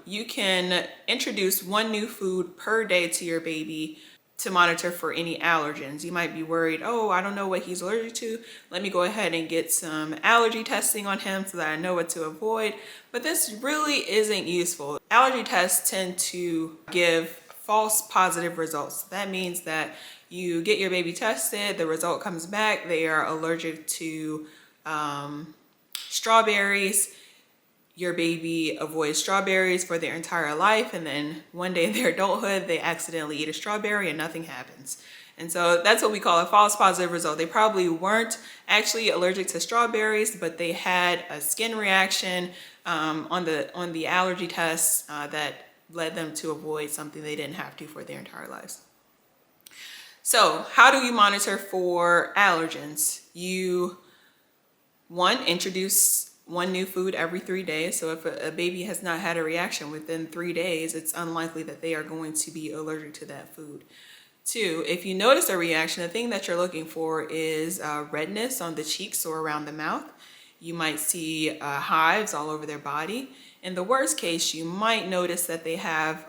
you can introduce one new food per day to your baby to monitor for any allergens. You might be worried, oh, I don't know what he's allergic to. Let me go ahead and get some allergy testing on him so that I know what to avoid. But this really isn't useful. Allergy tests tend to give false positive results. That means that you get your baby tested, the result comes back, they are allergic to strawberries. Your baby avoids strawberries for their entire life, and then one day in their adulthood they accidentally eat a strawberry and nothing happens. And so that's what we call a false positive result. They probably weren't actually allergic to strawberries, but they had a skin reaction on the allergy test that led them to avoid something they didn't have to for their entire lives. So how do you monitor for allergens? You, one, introduce one new food every 3 days. So if a baby has not had a reaction within 3 days, it's unlikely that they are going to be allergic to that food. Two, if you notice a reaction, the thing that you're looking for is redness on the cheeks or around the mouth. You might see hives all over their body. In the worst case, you might notice that they have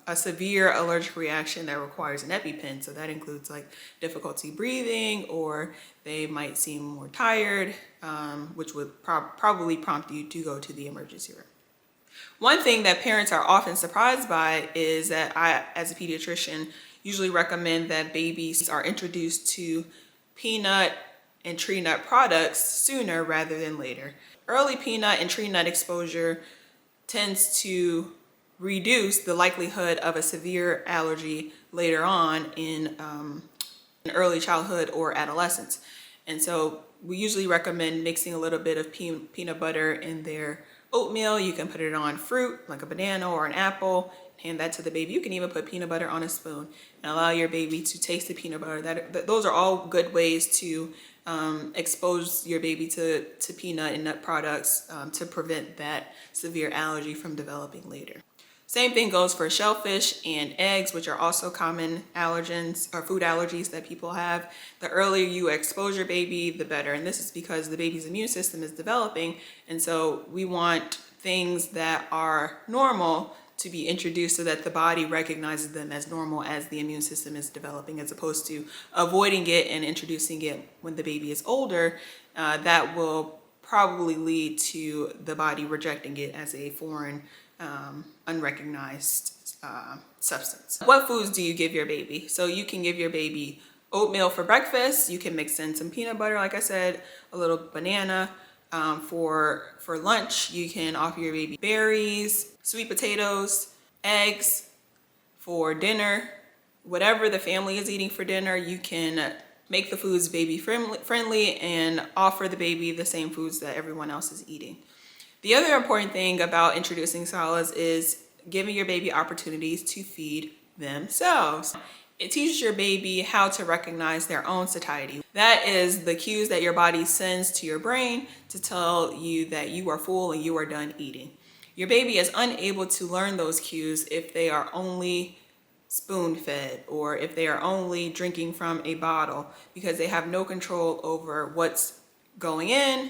a severe allergic reaction that requires an EpiPen. So that includes like difficulty breathing, or they might seem more tired, which would probably prompt you to go to the emergency room. One thing that parents are often surprised by is that I, as a pediatrician, usually recommend that babies are introduced to peanut and tree nut products sooner rather than later. Early peanut and tree nut exposure tends to reduce the likelihood of a severe allergy later on in early childhood or adolescence. And so we usually recommend mixing a little bit of peanut butter in their oatmeal. You can put it on fruit like a banana or an apple, hand that to the baby. You can even put peanut butter on a spoon and allow your baby to taste the peanut butter. Those are all good ways to expose your baby to peanut and nut products to prevent that severe allergy from developing later. Same thing goes for shellfish and eggs, which are also common allergens or food allergies that people have. The earlier you expose your baby, the better. And this is because the baby's immune system is developing. And so we want things that are normal to be introduced so that the body recognizes them as normal as the immune system is developing, as opposed to avoiding it and introducing it when the baby is older. That will probably lead to the body rejecting it as a foreign, unrecognized substance. What foods do you give your baby? So you can give your baby oatmeal for breakfast. You can mix in some peanut butter, like I said, a little banana. For lunch, you can offer your baby berries, sweet potatoes, eggs. For dinner, whatever the family is eating for dinner, you can make the foods baby friendly and offer the baby the same foods that everyone else is eating. The other important thing about introducing solids is giving your baby opportunities to feed themselves. It teaches your baby how to recognize their own satiety. That is the cues that your body sends to your brain to tell you that you are full and you are done eating. Your baby is unable to learn those cues if they are only spoon-fed or if they are only drinking from a bottle, because they have no control over what's going in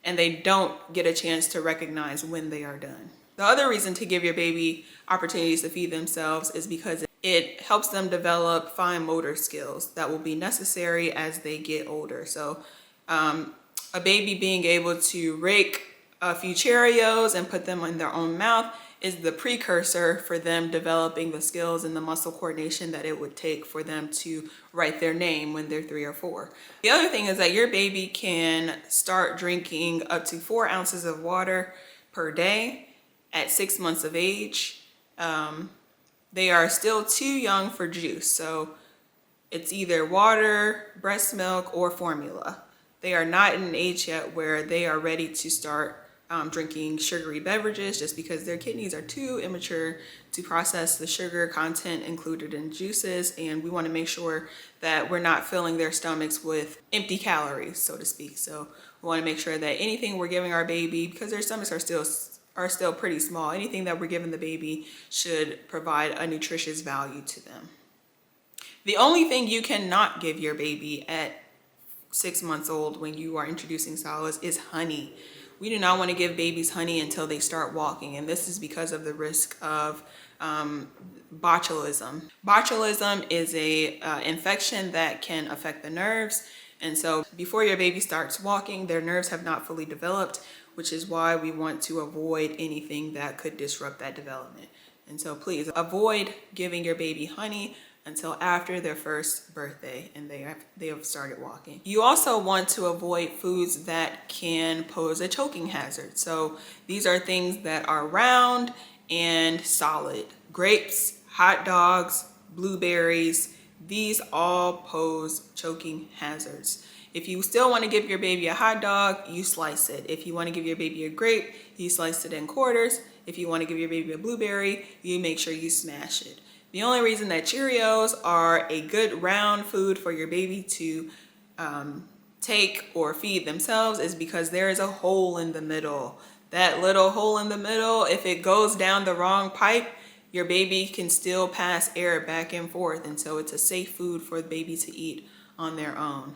and they don't get a chance to recognize when they are done. The other reason to give your baby opportunities to feed themselves is because it helps them develop fine motor skills that will be necessary as they get older. So a baby being able to rake a few Cheerios and put them in their own mouth is the precursor for them developing the skills and the muscle coordination that it would take for them to write their name when they're 3 or 4. The other thing is that your baby can start drinking up to 4 ounces of water per day at 6 months of age. They are still too young for juice, so it's either water, breast milk, or formula. They are not in an age yet where they are ready to start drinking sugary beverages, just because their kidneys are too immature to process the sugar content included in juices, and we want to make sure that we're not filling their stomachs with empty calories, so to speak. So we want to make sure that anything we're giving our baby, because their stomachs are still pretty small, anything that we're giving the baby should provide a nutritious value to them. The only thing you cannot give your baby at 6 months old when you are introducing solids is honey. we do not want to give babies honey until they start walking. And this is because of the risk of botulism. Botulism is a infection that can affect the nerves. And so before your baby starts walking, their nerves have not fully developed, which is why we want to avoid anything that could disrupt that development. And so please avoid giving your baby honey until after their first birthday and they have started walking. You also want to avoid foods that can pose a choking hazard. So these are things that are round and solid. Grapes, hot dogs, blueberries, these all pose choking hazards. If you still want to give your baby a hot dog, you slice it. If you want to give your baby a grape, you slice it in quarters. If you want to give your baby a blueberry, you make sure you smash it. The only reason that Cheerios are a good round food for your baby to take or feed themselves is because there is a hole in the middle. That little hole in the middle, if it goes down the wrong pipe, your baby can still pass air back and forth. And so it's a safe food for the baby to eat on their own.